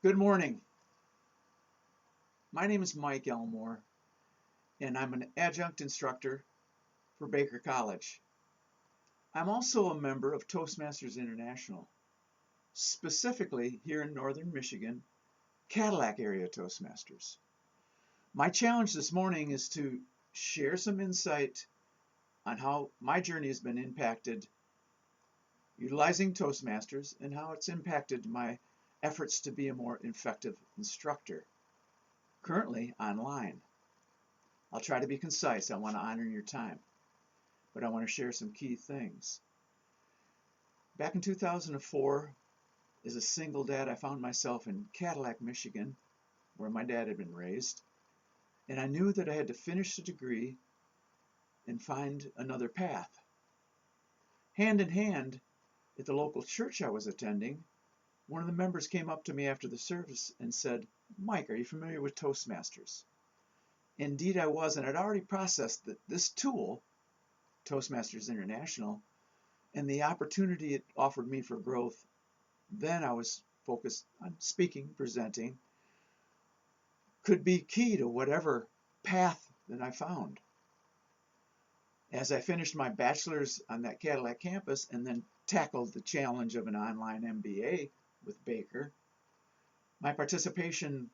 Good morning. My name is Mike Elmore, and I'm an adjunct instructor for Baker College. I'm also a member of Toastmasters International, specifically here in Northern Michigan, Cadillac area Toastmasters. My challenge this morning is to share some insight on how my journey has been impacted utilizing Toastmasters and how it's impacted my efforts to be a more effective instructor, currently online. I'll try to be concise. I want to honor your time, but I want to share some key things. Back in 2004, as a single dad, I found myself in Cadillac, Michigan, where my dad had been raised, and I knew that I had to finish the degree and find another path. Hand in hand, at the local church I was attending, one of the members came up to me after the service and said, "Mike, are you familiar with Toastmasters?" Indeed, I was, and I'd already processed that this tool, Toastmasters International, and the opportunity it offered me for growth. Then I was focused on speaking, presenting, could be key to whatever path that I found. As I finished my bachelor's on that Cadillac campus and then tackled the challenge of an online MBA with Baker, my participation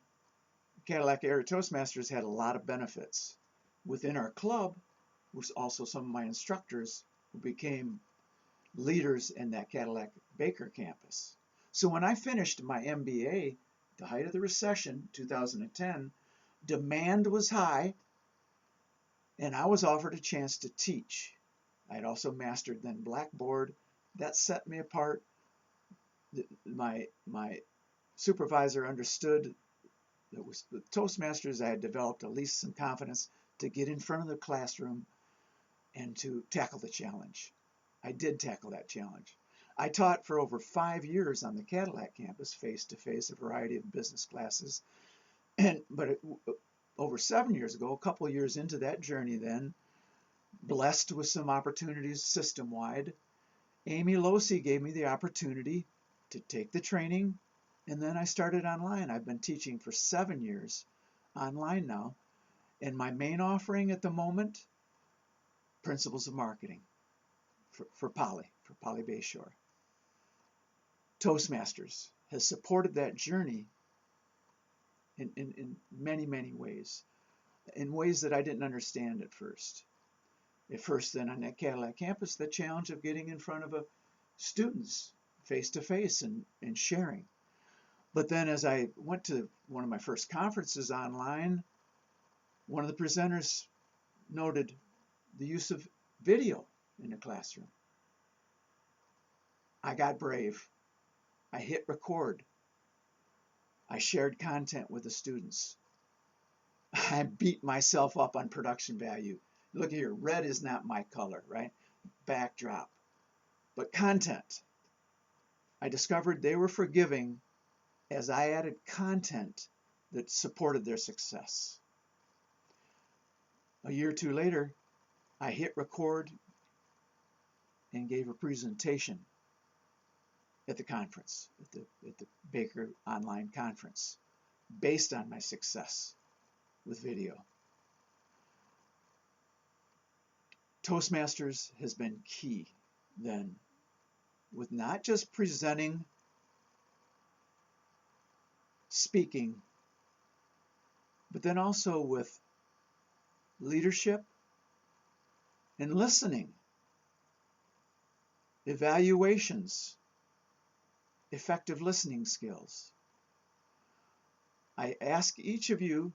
Cadillac Area Toastmasters had a lot of benefits. Within our club was also some of my instructors who became leaders in that Cadillac Baker campus. So when I finished my MBA, the height of the recession, 2010, demand was high, and I was offered a chance to teach. I had also mastered then Blackboard. That set me apart. My supervisor understood that with Toastmasters I had developed at least some confidence to get in front of the classroom and to tackle the challenge. I did tackle that challenge. I taught for over 5 years on the Cadillac campus, face-to-face, a variety of business classes. But over 7 years ago, a couple of years into that journey then, blessed with some opportunities system-wide, Amy Losi gave me the opportunity to take the training, and then I started online. I've been teaching for 7 years online now, and my main offering at the moment, Principles of Marketing for Poly Bayshore. Toastmasters has supported that journey in many, many ways, in ways that I didn't understand at first. At first, then, on that Cadillac campus, the challenge of getting in front of students face-to-face and sharing. But then as I went to one of my first conferences online, one of the presenters noted the use of video in the classroom. I got brave. I hit record. I shared content with the students. I beat myself up on production value. Look here, red is not my color, right? Backdrop. But content. I discovered they were forgiving as I added content that supported their success. A year or two later, I hit record and gave a presentation at the conference, at the Baker Online Conference, based on my success with video. Toastmasters has been key then, with not just presenting, speaking, but then also with leadership and listening, evaluations, effective listening skills. I ask each of you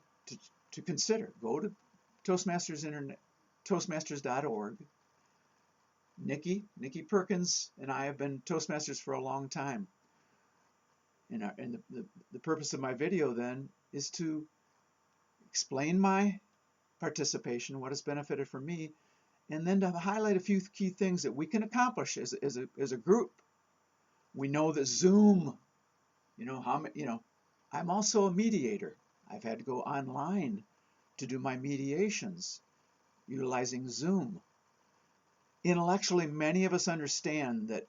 to consider, go to toastmasters.org. Nikki Perkins and I have been Toastmasters for a long time. And the purpose of my video then is to explain my participation, what has benefited for me, and then to highlight a few key things that we can accomplish as a group. We know that Zoom, I'm also a mediator. I've had to go online to do my mediations utilizing Zoom. Intellectually, many of us understand that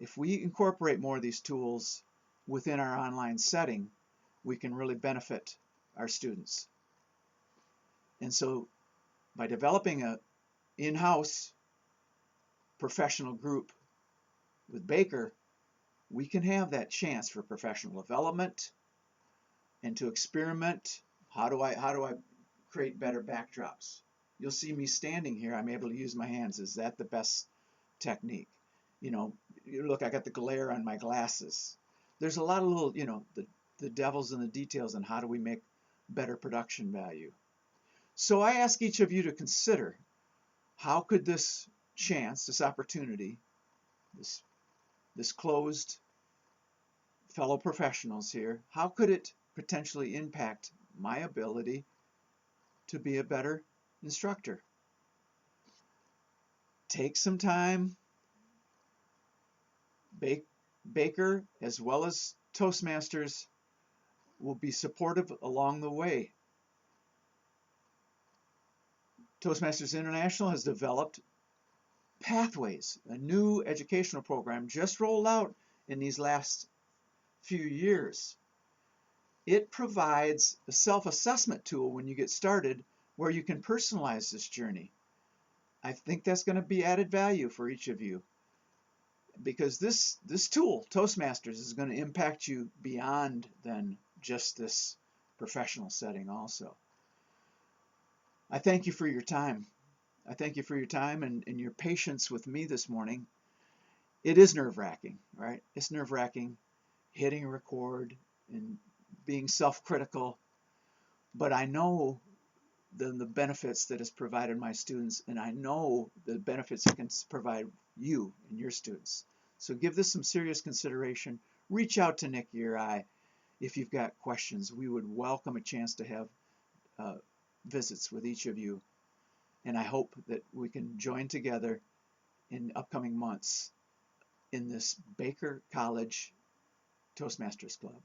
if we incorporate more of these tools, within our online setting, we can really benefit our students. And so by developing a in-house professional group with Baker, we can have that chance for professional development and to experiment. How do I create better backdrops? You'll see me standing here. I'm able to use my hands. Is that the best technique? You know, look, I got the glare on my glasses. There's a lot of little, you know, the devil's in the details on how do we make better production value. So I ask each of you to consider, how could this chance, this opportunity, this closed fellow professionals here, how could it potentially impact my ability to be a better instructor? Take some time. Baker, as well as Toastmasters, will be supportive along the way. Toastmasters International has developed Pathways, a new educational program just rolled out in these last few years. It provides a self-assessment tool when you get started where you can personalize this journey. I think that's going to be added value for each of you, because this tool, Toastmasters, is going to impact you beyond than just this professional setting also. I thank you for your time. I thank you for your time and your patience with me this morning. It is nerve-wracking, right? It's nerve-wracking hitting record and being self-critical, but I know the benefits that it's provided my students, and I know the benefits it can provide you and your students. So give this some serious consideration. Reach out to Nikki or I if you've got questions. We would welcome a chance to have visits with each of you, and I hope that we can join together in upcoming months in this Baker College Toastmasters Club.